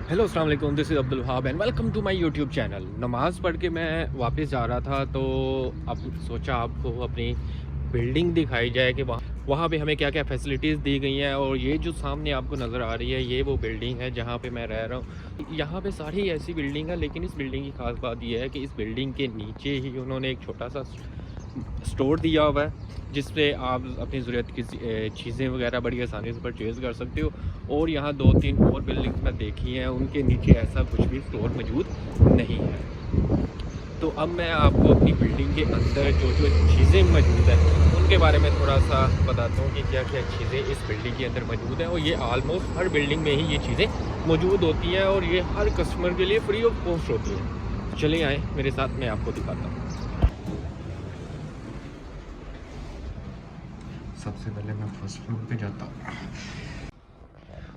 Hello अस्सलाम वालेकुम, this is Abdul Wahab and welcome to my YouTube channel. नमाज़ पढ़ के मैं वापस जा रहा था तो अब सोचा आपको अपनी बिल्डिंग दिखाई जाए कि वहाँ पे हमें क्या क्या फैसिलिटीज़ दी गई हैं। और ये जो सामने आपको नज़र आ रही है ये वो बिल्डिंग है जहाँ पे मैं रह रहा हूँ। यहाँ पे सारी ऐसी बिल्डिंग है, लेकिन इस बिल्डिंग की ख़ास बात यह है कि इस बिल्डिंग के नीचे ही उन्होंने एक छोटा सा स्टोर दिया हुआ है जिससे आप अपनी ज़रूरत की चीज़ें वगैरह बड़ी आसानी से परचेज़ कर सकते हो। और यहाँ 2-3 और बिल्डिंग्स मैं देखी हैं, उनके नीचे ऐसा कुछ भी स्टोर मौजूद नहीं है। तो अब मैं आपको अपनी बिल्डिंग के अंदर जो जो चीज़ें मौजूद हैं उनके बारे में थोड़ा-सा बताता हूँ कि क्या-क्या चीज़ें इस बिल्डिंग के अंदर मौजूद हैं। और ये ऑलमोस्ट हर बिल्डिंग में ही ये चीज़ें मौजूद होती हैं और ये हर कस्टमर के लिए फ्री ऑफ कॉस्ट होती हैं। चलिए आएँ मेरे साथ, मैं आपको दिखाता हूँ। सबसे पहले मैं फर्स्ट फ्लोर पे जाता हूँ।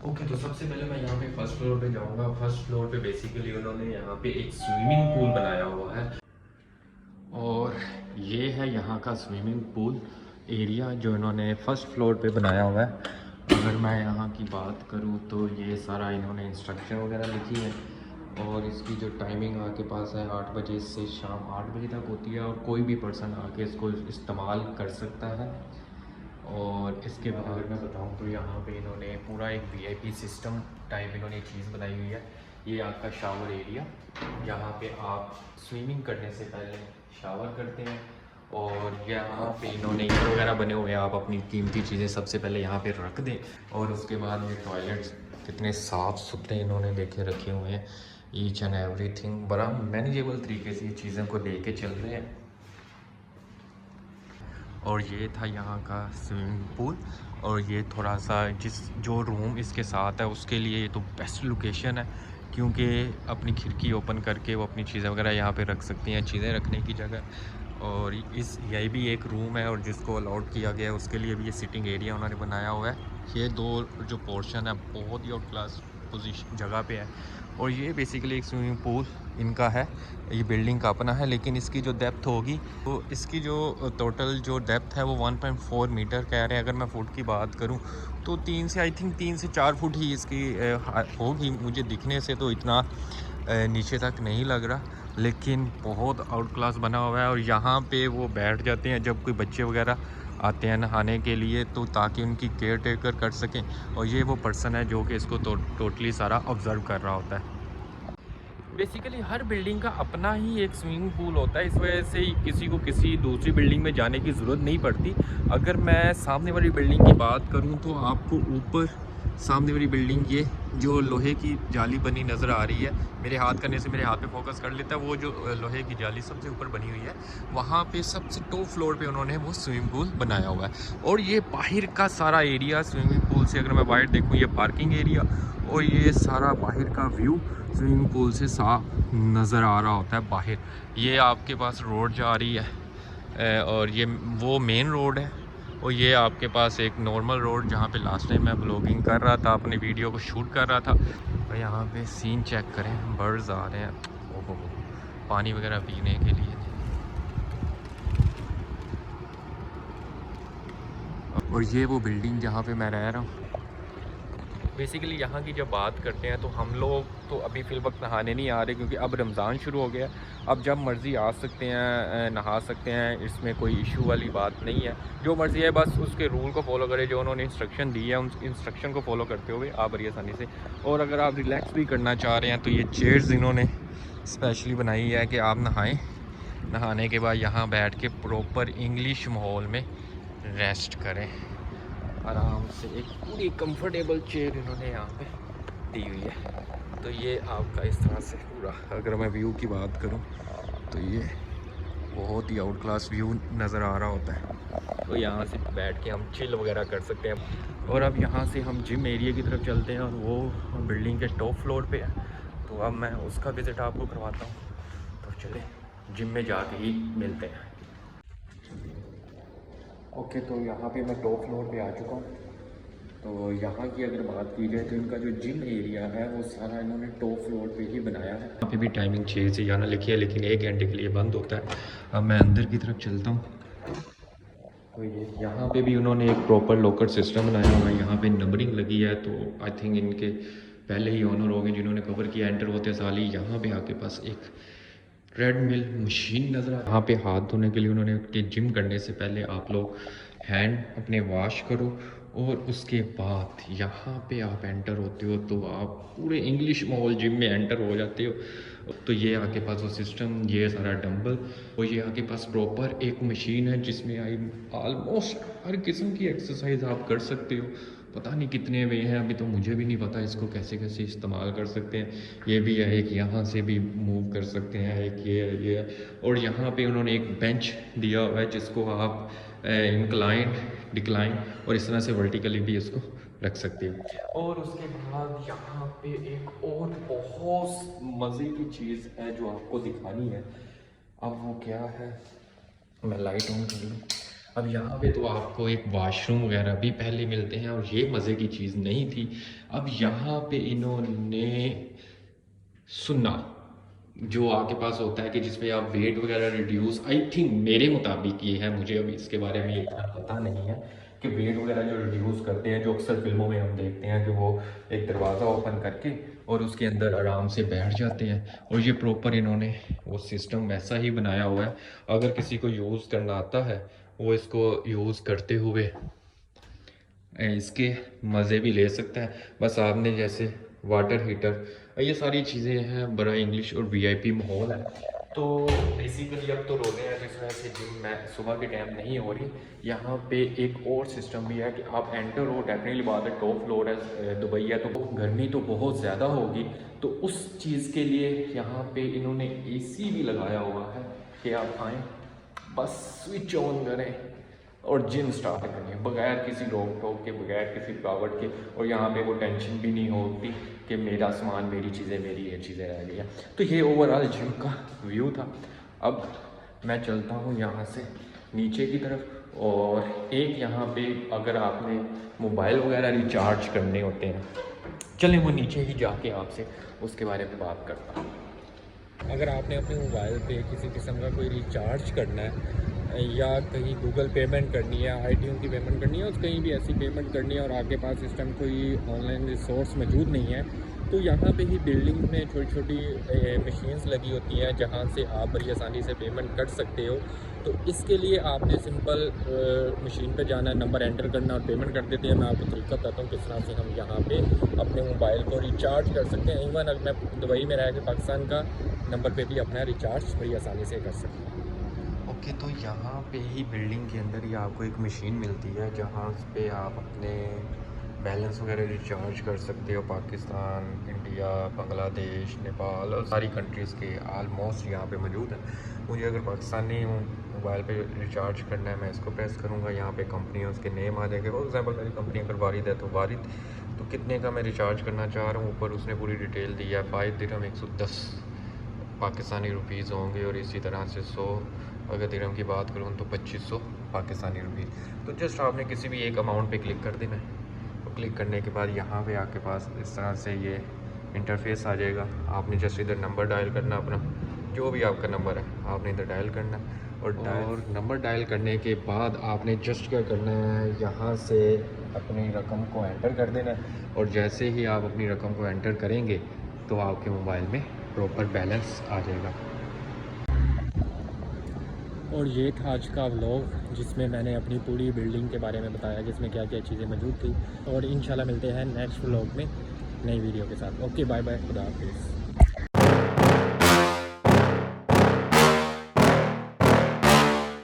ओके, तो सबसे पहले मैं यहाँ पे फर्स्ट फ्लोर पे जाऊँगा। फर्स्ट फ्लोर पे बेसिकली उन्होंने यहाँ पे एक स्विमिंग पूल बनाया हुआ है और ये है यहाँ का स्विमिंग पूल एरिया जो इन्होंने फर्स्ट फ्लोर पे बनाया हुआ है। अगर मैं यहाँ की बात करूँ तो ये सारा इन्होंने इंस्ट्रक्शन वगैरह लिखी है और इसकी जो टाइमिंग आपके पास है 8 बजे से शाम 8 बजे तक होती है और कोई भी पर्सन आके इसको इस्तेमाल कर सकता है। और इसके बाद अगर मैं बताऊँ तो यहाँ पे इन्होंने पूरा एक वीआईपी सिस्टम टाइप इन्होंने एक चीज़ बनाई हुई है। ये आपका शावर एरिया, यहाँ पे आप स्विमिंग करने से पहले शावर करते हैं और यहाँ पे इन्होंने ईयर वगैरह बने हुए हैं। आप अपनी कीमती चीज़ें सबसे पहले यहाँ पे रख दें और उसके बाद ये टॉयलेट्स कितने साफ़ सुथरे इन्होंने देखे रखे हुए हैं। ईच एंड एवरीथिंग बड़ा मैनेजेबल तरीके से ये चीज़ों को लेके चल रहे हैं। और ये था यहाँ का स्विमिंग पूल और ये थोड़ा सा जो रूम इसके साथ है उसके लिए ये तो बेस्ट लोकेशन है, क्योंकि अपनी खिड़की ओपन करके वो अपनी चीज़ें वगैरह यहाँ पे रख सकती हैं, चीज़ें रखने की जगह। और यही भी एक रूम है और जिसको अलाउड किया गया है उसके लिए भी ये सिटिंग एरिया उन्होंने बनाया हुआ है। ये दो जो पोर्शन है बहुत ही आउट क्लास पोजीशन जगह पे है। और ये बेसिकली एक स्विमिंग पूल इनका है, ये बिल्डिंग का अपना है, लेकिन इसकी जो डेप्थ होगी तो इसकी जो टोटल जो डेप्थ है वो 1.4 मीटर कह रहे हैं। अगर मैं फुट की बात करूं तो 3 से 4 फुट ही इसकी होगी। मुझे दिखने से तो इतना नीचे तक नहीं लग रहा, लेकिन बहुत आउट क्लास बना हुआ है। और यहाँ पे वो बैठ जाते हैं जब कोई बच्चे वगैरह आते हैं नहाने के लिए, तो ताकि उनकी केयर टेकर कर सकें। और ये वो पर्सन है जो कि इसको टोटली सारा ऑब्ज़र्व कर रहा होता है। बेसिकली हर बिल्डिंग का अपना ही एक स्विमिंग पूल होता है, इस वजह से किसी को किसी दूसरी बिल्डिंग में जाने की ज़रूरत नहीं पड़ती। अगर मैं सामने वाली बिल्डिंग की बात करूं तो आपको ऊपर सामने वाली बिल्डिंग ये जो लोहे की जाली बनी नज़र आ रही है, मेरे हाथ करने से मेरे हाथ पे फोकस कर लेता है, वो जो लोहे की जाली सबसे ऊपर बनी हुई है वहाँ पे सबसे टॉप फ्लोर पे उन्होंने वो स्विमिंग पूल बनाया हुआ है। और ये बाहर का सारा एरिया स्विमिंग पूल से अगर मैं बाहर देखूँ, ये पार्किंग एरिया और ये सारा बाहर का व्यू स्विमिंग पूल से साफ नज़र आ रहा होता है बाहर। ये आपके पास रोड जा रही है और ये वो मेन रोड है और ये आपके पास एक नॉर्मल रोड जहाँ पे लास्ट टाइम मैं ब्लॉगिंग कर रहा था, अपनी वीडियो को शूट कर रहा था। तो यहाँ पे सीन चेक करें, बर्ड्स आ रहे हैं ओहो पानी वगैरह पीने के लिए। और ये वो बिल्डिंग जहाँ पे मैं रह रहा हूँ। बेसिकली यहाँ की जब बात करते हैं तो हम लोग तो अभी फ़िल वक्त नहाने नहीं आ रहे, क्योंकि अब रमज़ान शुरू हो गया। अब जब मर्ज़ी आ सकते हैं, नहा सकते हैं, इसमें कोई इशू वाली बात नहीं है। जो मर्ज़ी है बस उसके रूल को फॉलो करें, जो उन्होंने इंस्ट्रक्शन दी है उन इंस्ट्रक्शन को फॉलो करते हुए आप बड़ी आसानी से। और अगर आप रिलैक्स भी करना चाह रहे हैं तो ये चेयर्स इन्होंने स्पेशली बनाई है कि आप नहाएँ, नहाने के बाद यहाँ बैठ के प्रॉपर इंग्लिश माहौल में रेस्ट करें आराम से। एक पूरी कंफर्टेबल चेयर इन्होंने यहाँ पे दी हुई है। तो ये आपका इस तरह से पूरा, अगर मैं व्यू की बात करूँ तो ये बहुत ही आउट क्लास व्यू नज़र आ रहा होता है। तो यहाँ से बैठ के हम चिल वगैरह कर सकते हैं। और अब यहाँ से हम जिम एरिया की तरफ चलते हैं और वो बिल्डिंग के टॉप फ्लोर पे है, तो अब मैं उसका विज़िट आपको करवाता हूँ। तो चले जिम में जाके ही मिलते हैं। ओके, तो यहाँ पे मैं टॉप फ्लोर पे आ चुका हूँ। तो यहाँ की अगर बात की जाए तो इनका जो जिम एरिया है वो सारा इन्होंने टॉप फ्लोर पे ही बनाया है। यहाँ पे भी टाइमिंग 6 से जाना लिखी है, लेकिन 1 घंटे के लिए बंद होता है। अब मैं अंदर की तरफ चलता हूँ। तो ये यहाँ पे भी उन्होंने एक प्रॉपर लॉकर सिस्टम बनाया हुआ है, यहाँ पे नंबरिंग लगी है, तो आई थिंक इनके पहले ही ऑनर हो गए जिन्होंने कवर किया। एंटर होते साल ही यहाँ पे आपके पास एक ट्रेडमिल मशीन नज़र आ, यहाँ पे हाथ धोने के लिए उन्होंने कि जिम करने से पहले आप लोग हैंड अपने वॉश करो और उसके बाद यहाँ पे आप एंटर होते हो तो आप पूरे इंग्लिश माहौल जिम में एंटर हो जाते हो। तो ये आपके पास वो सिस्टम, ये सारा डंबल और ये आपके पास प्रॉपर एक मशीन है जिसमें आई ऑलमोस्ट हर किस्म की एक्सरसाइज आप कर सकते हो। पता नहीं कितने वे हैं, अभी तो मुझे भी नहीं पता इसको कैसे कैसे इस्तेमाल कर सकते हैं। ये भी है, एक यहाँ से भी मूव कर सकते हैं, एक ये और यहाँ पे उन्होंने एक बेंच दिया हुआ है जिसको आप इंक्लाइन डिक्लाइन और इस तरह से वर्टिकली भी इसको रख सकते हो। और उसके बाद यहाँ पे एक और बहुत मज़े की चीज़ है जो आपको दिखानी है। अब वो क्या है, मैं लाइट ऑन कर लूँ। अब यहाँ पे तो आपको एक वॉशरूम वगैरह भी पहले मिलते हैं और ये मज़े की चीज़ नहीं थी। अब यहाँ पे इन्होंने सुन्ना जो आपके पास होता है कि जिसमें आप वेट वगैरह रिड्यूस, आई थिंक मेरे मुताबिक ये है, मुझे अभी इसके बारे में इतना पता नहीं है कि वेट वगैरह जो रिड्यूस करते हैं, जो अक्सर फिल्मों में हम देखते हैं कि वो एक दरवाज़ा ओपन करके और उसके अंदर आराम से बैठ जाते हैं। और ये प्रॉपर इन्होंने वो सिस्टम वैसा ही बनाया हुआ है। अगर किसी को यूज़ करना आता है वो इसको यूज़ करते हुए इसके मज़े भी ले सकता है। बस आपने जैसे वाटर हीटर, ये सारी चीज़ें हैं, बड़ा इंग्लिश और वीआईपी माहौल है। तो बेसिकली अब तो रोज़े हैं तो इस वजह से जिम में सुबह के टाइम नहीं हो रही। यहाँ पे एक और सिस्टम भी है कि आप एंटर हो, डेफिनेटली बात है टॉप फ्लोर है, दुबई है तो गर्मी तो बहुत ज़्यादा होगी, तो उस चीज़ के लिए यहाँ पे इन्होंने एसी भी लगाया हुआ है कि आप आएँ, बस स्विच ऑन करें और जिम स्टार्ट करें बगैर किसी रोक टोक के, बगैर किसी रुकावट के। और यहाँ पे वो टेंशन भी नहीं होती कि मेरा सामान, मेरी चीज़ें, मेरी ये चीज़ें रह गई हैं। तो ये ओवरऑल जिम का व्यू था। अब मैं चलता हूँ यहाँ से नीचे की तरफ। और एक यहाँ पे अगर आपने मोबाइल वगैरह रिचार्ज करने होते हैं, चलें वो नीचे ही जाके आपसे उसके बारे में बात करता हूँ। अगर आपने अपने मोबाइल पे किसी किस्म का कोई रिचार्ज करना है या कहीं गूगल पेमेंट करनी है, आईटीयू की पेमेंट करनी है, और कहीं भी ऐसी पेमेंट करनी है और आपके पास इस टाइम कोई ऑनलाइन रिसोर्स मौजूद नहीं है, तो यहाँ पे ही बिल्डिंग में छोटी छोटी मशीन्स लगी होती हैं जहाँ से आप बड़ी आसानी से पेमेंट कर सकते हो। तो इसके लिए आपने सिंपल मशीन पे जाना है, नंबर एंटर करना और पेमेंट कर देते हैं। मैं आपको तरीका बताता हूँ किस तरह से हम यहाँ पे अपने मोबाइल को रिचार्ज कर सकते हैं। इवन अगर मैं दुबई में रह के पाकिस्तान का नंबर पे भी अपना रिचार्ज बड़ी आसानी से कर सकते हैं। ओके, तो यहाँ पे ही बिल्डिंग के अंदर ही आपको एक मशीन मिलती है जहाँ पे आप अपने बैलेंस वगैरह रिचार्ज कर सकते हो। पाकिस्तान, इंडिया, बांग्लादेश, नेपाल और सारी कंट्रीज़ के ऑलमोस्ट यहाँ पे मौजूद है। मुझे अगर पाकिस्तानी मोबाइल पे रिचार्ज करना है, मैं इसको प्रेस करूँगा, यहाँ पे कंपनी है उसके नेम आ जाएंगे। फॉर एग्जांपल मेरी कंपनी अगर वारिद है तो वारिद, तो कितने का मैं रिचार्ज करना चाह रहा हूँ, ऊपर उसने पूरी डिटेल दी है। 5 दिरहम 110 पाकिस्तानी रुपीज़ होंगे और इसी तरह से 100 अगर दिरहम की बात करूँ तो 2500 पाकिस्तानी रुपीज़। तो जस्ट आपने किसी भी एक अमाउंट पे क्लिक कर देना है। तो क्लिक करने के बाद यहाँ पे आपके पास इस तरह से ये इंटरफेस आ जाएगा। आपने जस्ट इधर नंबर डायल करना, अपना जो भी आपका नंबर है आपने इधर डायल करना और नंबर डायल करने के बाद आपने जस्ट क्या करना है, यहाँ से अपनी रकम को एंटर कर देना है। और जैसे ही आप अपनी रकम को एंटर करेंगे तो आपके मोबाइल में प्रॉपर बैलेंस आ जाएगा। और ये था आज का व्लॉग जिसमें मैंने अपनी पूरी बिल्डिंग के बारे में बताया, जिसमें क्या क्या चीज़ें मौजूद थी। और इंशाल्लाह मिलते हैं नेक्स्ट व्लॉग में नई वीडियो के साथ। ओके, बाय बाय, खुदा हाफिज़।